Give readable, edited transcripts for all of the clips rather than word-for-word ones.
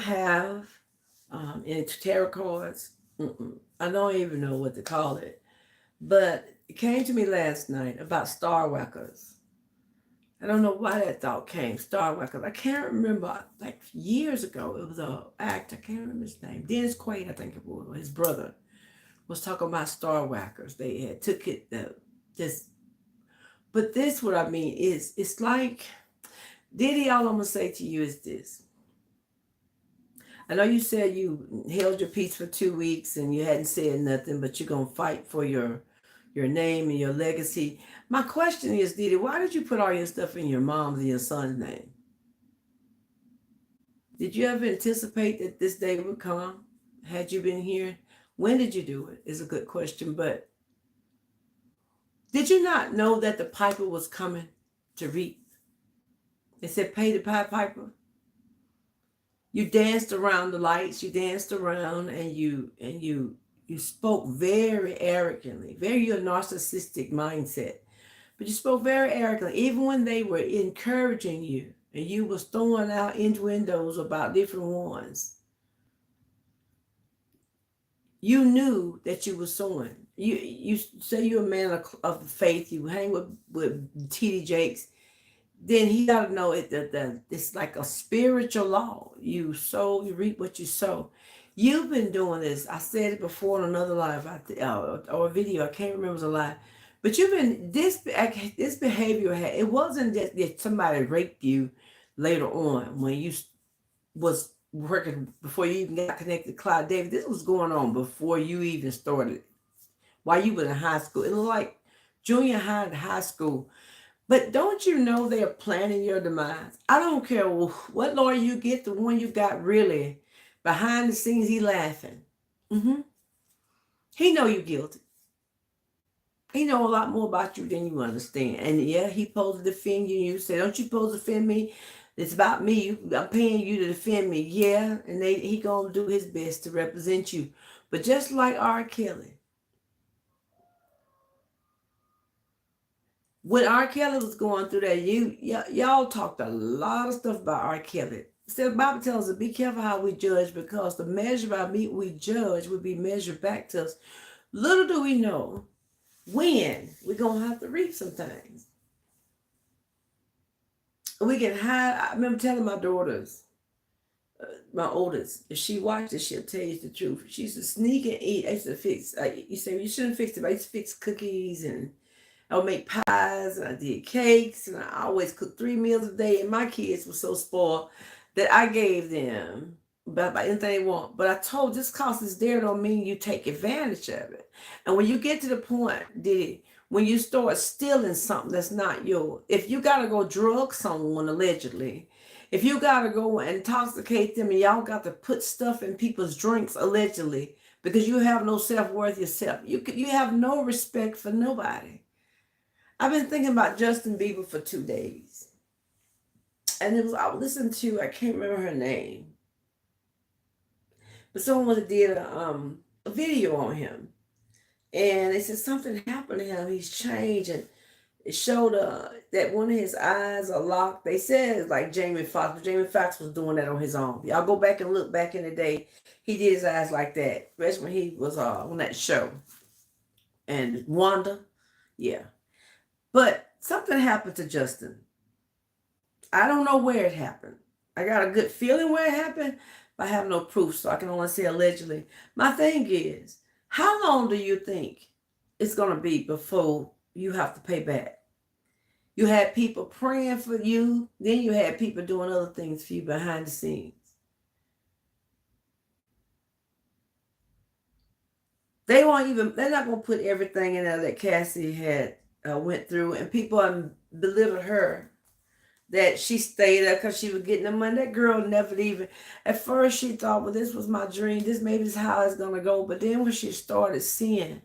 have any tarot cards. I don't even know what to call it. But it came to me last night about star whackers. I don't know why that thought came, star whackers. I can't remember, like years ago, it was a act, I can't remember his name. Dennis Quaid, I think it was, his brother was talking about star whackers. They had took it, just, but this, what I mean is, it's like, Diddy, all I'm going to say to you is this. I know you said you held your peace for 2 weeks and you hadn't said nothing, but you're gonna fight for your name and your legacy. My question is, Diddy, why did you put all your stuff in your mom's and your son's name? Did you ever anticipate that this day would come? Had you been here? When did you do it? Is a good question. But did you not know that the piper was coming to reap? They said, pay the Pied Piper. You danced around the lights, you danced around, and you spoke very arrogantly, very your narcissistic mindset. But you spoke very arrogantly, even when they were encouraging you and you was throwing out innuendos about different ones. You knew that you were sowing. You say you're a man of faith, you hang with T.D. Jakes, then he got to know it that it's like a spiritual law. You sow, you reap what you sow. You've been doing this. I said it before on another live or a video. I can't remember the live, but you've been this behavior. It wasn't that somebody raped you later on when you was working before you even got connected to Clyde David. This was going on before you even started. While you were in high school, it was like junior high and high school. But don't you know they're planning your demise? I don't care what lawyer you get, the one you got really behind the scenes, he laughing. He know you guilty. He know a lot more about you than you understand. And yeah, he supposed to defend you. You say, don't you supposed to defend me? It's about me. I'm paying you to defend me. Yeah, and he gonna do his best to represent you. But just like R. Kelly, when R. Kelly was going through that, y'all talked a lot of stuff about R. Kelly. So the Bible tells us, be careful how we judge, because the measure by meat we judge will be measured back to us. Little do we know when we're going to have to reap some things. We can hide. I remember telling my daughters, my oldest, if she watched it, she'll tell you the truth. She used to sneak and eat. I used to fix, you say, you shouldn't fix it, but I used to fix cookies, and I would make pies, and I did cakes, and I always cooked 3 meals a day. And my kids were so spoiled that I gave them about anything they want. But I told, just cause it's there don't mean you take advantage of it. And when you get to the point, Diddy, when you start stealing something that's not yours, if you gotta go drug someone allegedly, if you gotta go intoxicate them, and y'all got to put stuff in people's drinks allegedly because you have no self-worth yourself, you have no respect for nobody. I've been thinking about Justin Bieber for 2 days. And I listened to, I can't remember her name, but someone did a video on him. And they said something happened to him. He's changed. And it showed that one of his eyes are locked. They said it's like Jamie Foxx, but Jamie Foxx was doing that on his own. Y'all go back and look back in the day. He did his eyes like that, especially when he was on that show. And Wanda, yeah. But something happened to Justin. I don't know where it happened. I got a good feeling where it happened, but I have no proof, so I can only say allegedly. My thing is, how long do you think it's going to be before you have to pay back? You had people praying for you, then you had people doing other things for you behind the scenes. They're not going to put everything in there that Cassie had went through, and people belittled her that she stayed there because she was getting the money. That girl never even, at first she thought, well, this was my dream. This maybe is how it's going to go. But then when she started seeing,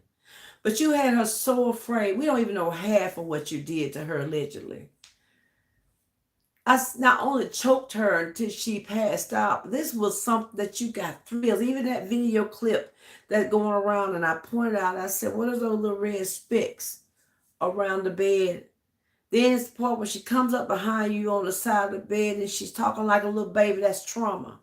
but you had her so afraid. We don't even know half of what you did to her allegedly. I not only choked her until she passed out, this was something that you got thrills. Even that video clip that's going around, and I pointed out, I said, what are those little red specks around the bed? Then it's the part where she comes up behind you on the side of the bed and she's talking like a little baby. That's trauma.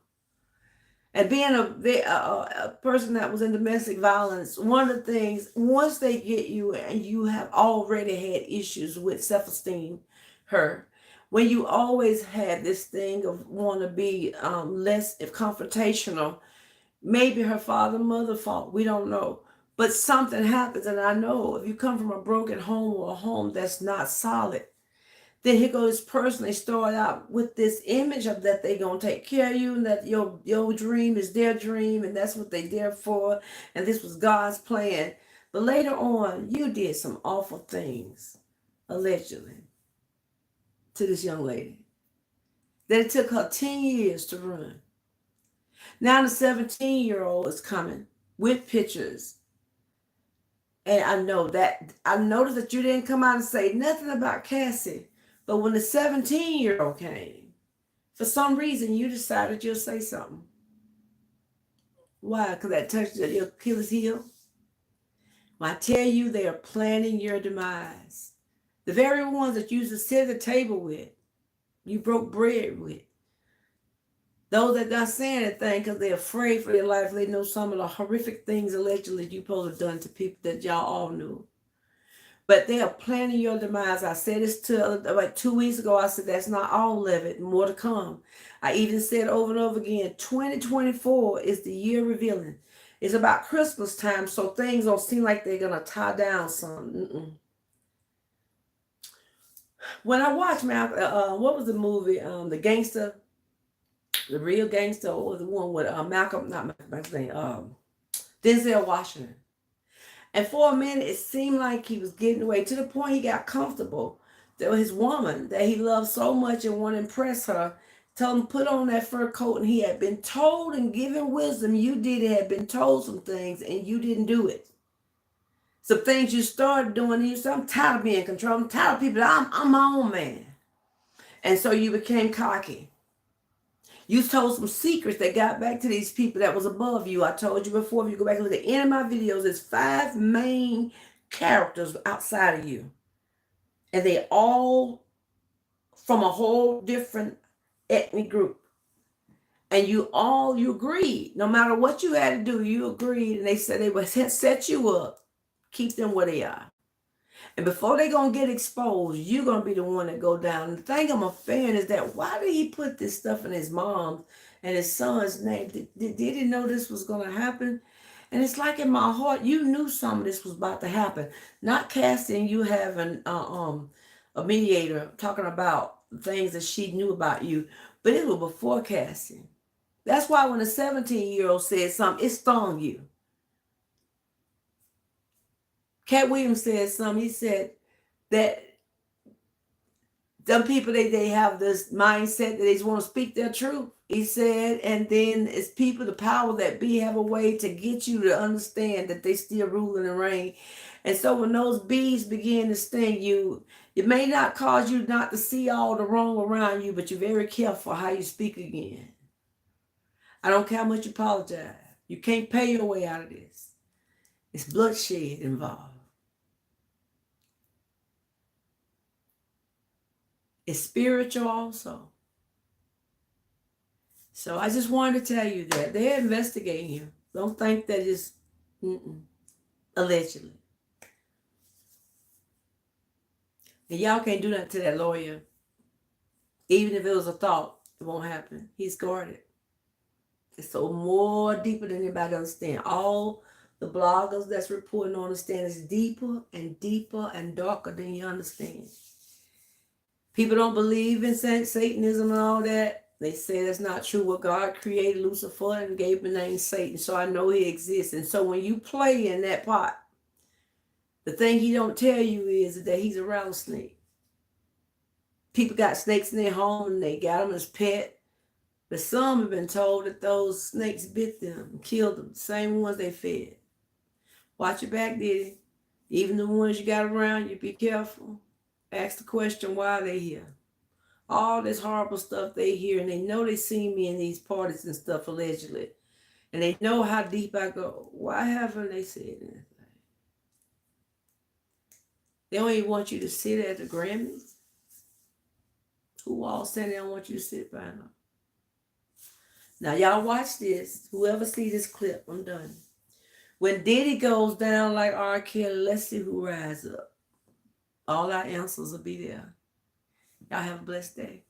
And being a person that was in domestic violence, one of the things, once they get you and you have already had issues with self-esteem, her, when you always had this thing of want to be less if confrontational, maybe her father, mother fault, we don't know. But something happens, and I know if you come from a broken home or a home that's not solid, then here goes person. They start out with this image of that they gonna take care of you, and that your dream is their dream, and that's what they there for, and this was God's plan. But later on, you did some awful things, allegedly, to this young lady. That it took her 10 years to run. Now the 17-year-old is coming with pictures. And I noticed that you didn't come out and say nothing about Cassie. But when the 17-year-old came, for some reason you decided you'll say something. Why? Because that touched your Achilles heel? When I tell you they are planning your demise. The very ones that you used to sit at the table with, you broke bread with. Those that not saying anything because they're afraid for their life. They know some of the horrific things allegedly you supposed to have done to people that y'all all knew. But they are planning your demise. I said this like 2 weeks ago. I said that's not all of it. More to come. I even said over and over again, 2024 is the year revealing. It's about Christmas time, so things don't seem like they're going to tie down some. When I watched what was the movie? The Gangster, the Real Gangster, or the one with Denzel Washington. And for a minute, it seemed like he was getting away to the point he got comfortable. That his woman that he loved so much and wanted to impress her, told him put on that fur coat, and he had been told and given wisdom. You did it, had been told some things, and you didn't do it. Some things you started doing, and you said, I'm tired of being in control. I'm tired of people. I'm my own man. And so you became cocky. You told some secrets that got back to these people that was above you. I told you before, if you go back and look at any of my videos, there's 5 main characters outside of you. And they all from a whole different ethnic group. And you agreed. No matter what you had to do, you agreed. And they said they would set you up. Keep them where they are. And before they're going to get exposed, you're going to be the one that go down. And the thing I'm a fan is that why did he put this stuff in his mom's and his son's name? Did he know this was going to happen? And it's like in my heart, you knew some of this was about to happen. Not casting you having a mediator talking about things that she knew about you, but it was before casting. That's why when a 17-year-old said something, it stung you. Cat Williams said something. He said that some people, they have this mindset that they just want to speak their truth. He said, and then it's people, the power that be, have a way to get you to understand that they still ruling and reign. And so when those bees begin to sting you, it may not cause you not to see all the wrong around you, but you're very careful how you speak again. I don't care how much you apologize. You can't pay your way out of this. It's bloodshed involved. It's spiritual also. So I just wanted to tell you that they're investigating you. Don't think that it's allegedly. And y'all can't do that to that lawyer. Even if it was a thought, it won't happen. He's guarded. It's so more deeper than anybody understand. All the bloggers that's reporting on understand is deeper and deeper and darker than you understand. People don't believe in Satanism and all that. They say that's not true. What God created Lucifer and gave him the name Satan. So I know he exists. And so when you play in that pot, the thing he don't tell you is that he's a rattlesnake. People got snakes in their home and they got them as pet. But some have been told that those snakes bit them and killed them. The same ones they fed. Watch your back, Diddy. Even the ones you got around you, be careful. Ask the question, why are they here? All this horrible stuff they hear, and they know they see me in these parties and stuff allegedly. And they know how deep I go. Why haven't they said anything? They don't even want you to sit at the Grammys. Who all saying they don't want you to sit by them? Now y'all watch this. Whoever see this clip, I'm done. When Diddy goes down like R. Kelly, let's see who rises up. All our answers will be there. Y'all have a blessed day.